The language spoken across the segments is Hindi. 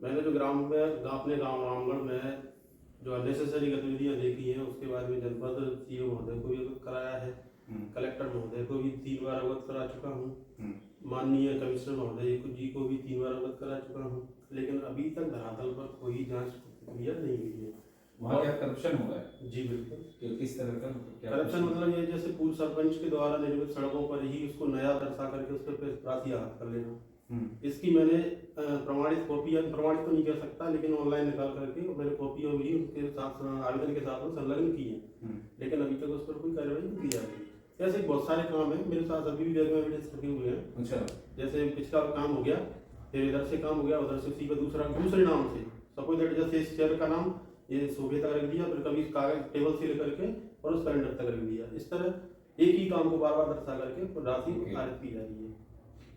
मैंने जो ग्राम में अपने गाँव रामगढ़ में जो अननेसेसरी गतिविधियाँ देखी हैं उसके बाद में जनपद सीओ महोदय को भी अवगत कराया है, कलेक्टर महोदय को भी 3 बार अवगत करा चुका हूँ, माननीय कमिश्नर महोदय जी को भी 3 बार अवगत करा चुका हूँ, लेकिन अभी तक धरातल पर कोई जांच प्रक्रिया नहीं हुई है। वहाँ क्या करप्शन हो रहा है? जी बिल्कुल। किस तरह का करप्शन मतलब ये जैसे पूर्व सरपंच के द्वारा निर्मित सड़कों पर ही उसको नया दर्शा करके उस पर राशि हाथ कर लेना। इसकी मैंने प्रमाणित कॉपी, प्रमाणित तो नहीं कर सकता लेकिन ऑनलाइन निकाल करके मैंने कॉपियाँ भी उसके साथ आवेदन के साथ में संलग्न की है, लेकिन अभी तक उस पर कोई कार्रवाई नहीं की जा रही। ऐसे बहुत सारे काम है मेरे साथ अभी भी बैग में एविडेंस रखे हुए हैं। अच्छा, जैसे पिछला काम हो गया, फिर इधर से काम हो गया, उधर से उसी का दूसरे नाम से सपोज दैट जैसे इस शेयर का नाम ये सूबे तक रख दिया, फिर कभी कागज टेबल से लेकर के और उस कैलेंडर तक रख दिया। इस तरह एक ही काम को बार बार दर्शा करके राशि पारित की जा रही है।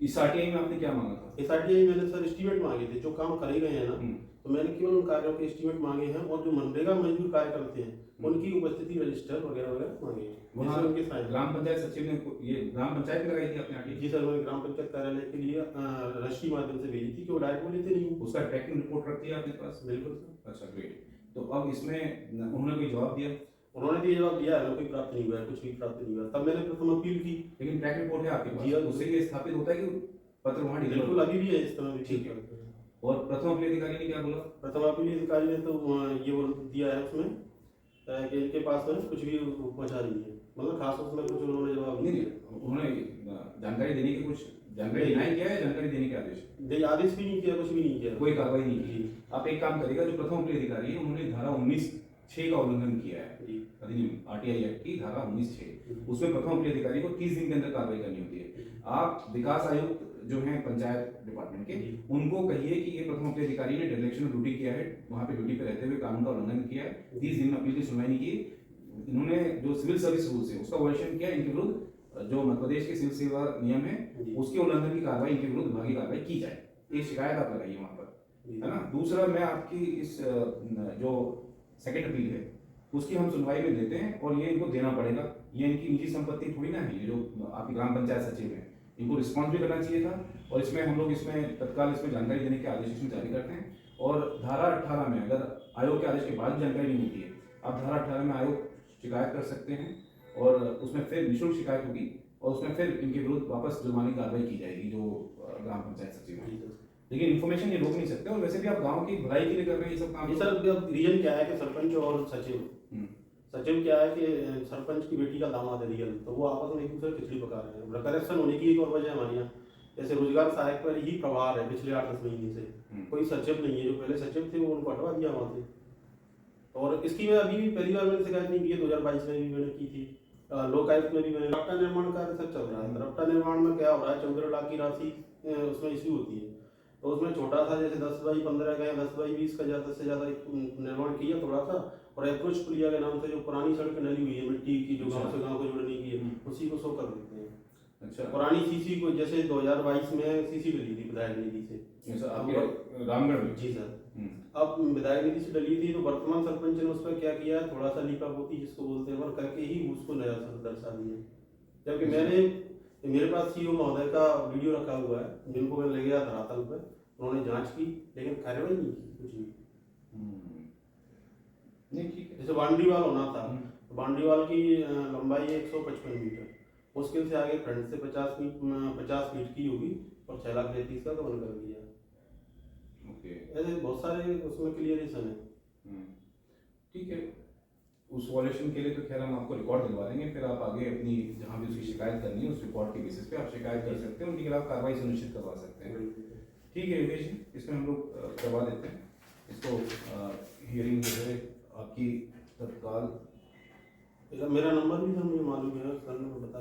इस आरटीआई में आपने क्या मांगा था? इस आरटीआई मैंने सर एस्टीमेट मांगे थे, जो काम करे गए हैं ना, तो मैंने केवल उन कार्यों के एस्टीमेट मांगे हैं और जो मनरेगा मजदूर कार्य करते हैं उनकी उपस्थिति रजिस्टर वगैरह वगैरह मांगे हैं। वहाँ उनके ग्राम पंचायत सचिव ने ये ग्राम पंचायत में लगाई थी आपने आरटीआई? जी सर, मैंने ग्राम पंचायत कार्यालय के लिए रजिस्ट्री माध्यम से भेजी थी कि वो डायरेक्ट वो लेते नहीं। उसका ट्रैकिंग रिपोर्ट रखती है आपके पास? बिल्कुल सर। अच्छा, ग्रेट। तो अब इसमें उन्होंने कोई जवाब दिया? उन्होंने भी जवाब दिया है, कोई प्राप्त नहीं हुआ है, कुछ भी प्राप्त नहीं हुआ। तब मैंने प्रथम अपील की। लेकिन ट्रैक रिपोर्ट है आपके पास, उससे ये स्थापित होता है कि पत्र वहाँ बिल्कुल अभी भी है इस तरह भी। ठीक है। और प्रथम अपील अधिकारी ने क्या बोला? प्रथम अपील अधिकारी ने तो ये बोल दिया है उसमें कि इनके पास में कुछ भी पहुंचा नहीं है, मतलब खास उसमें कुछ उन्होंने जवाब नहीं। उन्होंने जानकारी देने की कुछ जानकारी डिनाई किया है, जानकारी देने के आदेश भी नहीं किया, कुछ भी नहीं किया, कोई कार्रवाई नहीं की। आप एक काम करेगा, जो प्रथम अपील अधिकारी है उन्होंने धारा 19(6) का उल्लंघन किया है अधिनियम आरटीआई एक्ट की धारा 19(6), उसमें प्रथम अपील अधिकारी को 30 दिन के अंदर कार्रवाई करनी होती है। आप विकास आयुक्त जो है पंचायत डिपार्टमेंट के, उनको कहिए कि ये प्रथम अपील अधिकारी ने डिरेक्शन ड्यूटी किया है, वहाँ पे ड्यूटी पे रहते हुए कानून का उल्लंघन किया है, 30 दिन में अपील की सुनवाई नहीं की। इन्होंने जो सिविल सर्विस रूल्स है उसका वायलेशन किया, इनके विरुद्ध जो मध्य प्रदेश के सिविल सेवा नियम है उसके उल्लंघन की कार्रवाई, इनके विरुद्ध विभागीय कार्रवाई की जाए। ये शिकायत आप लगाइए वहाँ पर, है ना। दूसरा, मैं आपकी इस जो सेकंड अपील है उसकी हम सुनवाई में देते हैं और ये इनको देना पड़ेगा। ये इनकी निजी संपत्ति थोड़ी ना है, ये जो आपकी ग्राम पंचायत सचिव है इनको रिस्पॉन्स भी करना चाहिए था। और इसमें हम लोग इसमें तत्काल इसमें जानकारी देने के आदेश इसमें जारी करते हैं। और धारा 18 में अगर आयोग के आदेश के बाद जानकारी नहीं मिलती है, आप धारा 18 में आयोग शिकायत कर सकते हैं और उसमें फिर निःशुल्क शिकायत होगी और उसमें फिर इनके विरुद्ध वापस जुर्माने की कार्रवाई की जाएगी जो ग्राम पंचायत सचिव है। लेकिन इन्फॉर्मेशन ये रोक नहीं सकते। और वैसे भी आप गांव की भलाई के लिए कर रहे हैं ये सब काम। सर रीजन क्या है कि सरपंच और सचिव क्या है कि सरपंच की बेटी का दामाद है रियल, तो वो आपस में एक दूसरे खिचड़ी पका रहे हैं। करेक्शन होने की एक और वजह हमारे यहाँ जैसे रोजगार सहायक पर ही प्रभार है पिछले 8-10 महीने से, कोई सचिव नहीं है। जो पहले सचिव थे वो उनको हटवा दिया वहाँ से। और इसकी मैं अभी भी पहली बार मैंने शिकायत नहीं की है, 2022 में भी मैंने की थी। लोकायुक्त में भी मैंने रपटा निर्माण कार्य सब चल रहा है। रपटा निर्माण में क्या हो रहा है, 14 लाख की राशि उसमें इश्यू होती है, तो उसमें छोटा सा जैसे 10x15 का या 10x20 का ज़्यादा से ज़्यादा निर्माण किया थोड़ा सा, और अप्रोच पुलिया के नाम से जो पुरानी सड़क नली हुई है मिट्टी की जो गांव से गांव को जोड़ने की है, उसी को शो कर देते हैं। अच्छा, पुरानी सीसी को जैसे 2022 में सीसी डली थी विधायक निधि से रामगढ़ में। जी सर, अब विधायक निधि से डली थी तो वर्तमान सरपंच ने उस पर क्या किया, थोड़ा सा लीपा पोती जिसको बोलते हैं और करके ही उसको नया दर्शा दिया। जबकि मेरे पास सीओ महोदय का वीडियो रखा हुआ है जिनको मैं ले गया धरातल पर, उन्होंने जांच की लेकिन कार्रवाई नहीं की कुछ भी। नहीं, ठीक है। जैसे बाउंड्री वाल होना था, तो बाउंड्री वाल की लंबाई है 155 मीटर, मुश्किल से आगे फ्रंट से 50 फीट की होगी और 6,33,000 का तो बंद कर दिया। ऐसे बहुत सारे उसमें क्लियरेशन है। ठीक है, उस वॉल्यूशन के लिए तो खैर हम आपको रिकॉर्ड दिलवा देंगे, फिर आप आगे अपनी जहाँ भी उसकी शिकायत करनी है उस रिकॉर्ड के बेसिस पे आप शिकायत कर सकते हैं, उनके खिलाफ कार्रवाई सुनिश्चित करवा सकते हैं। ठीक है योगेश जी, इसमें हम लोग करवा देते हैं इसको। हियरिंग जो है आपकी तत्काल, मेरा नंबर भी सर मुझे मालूम है, सर ने बता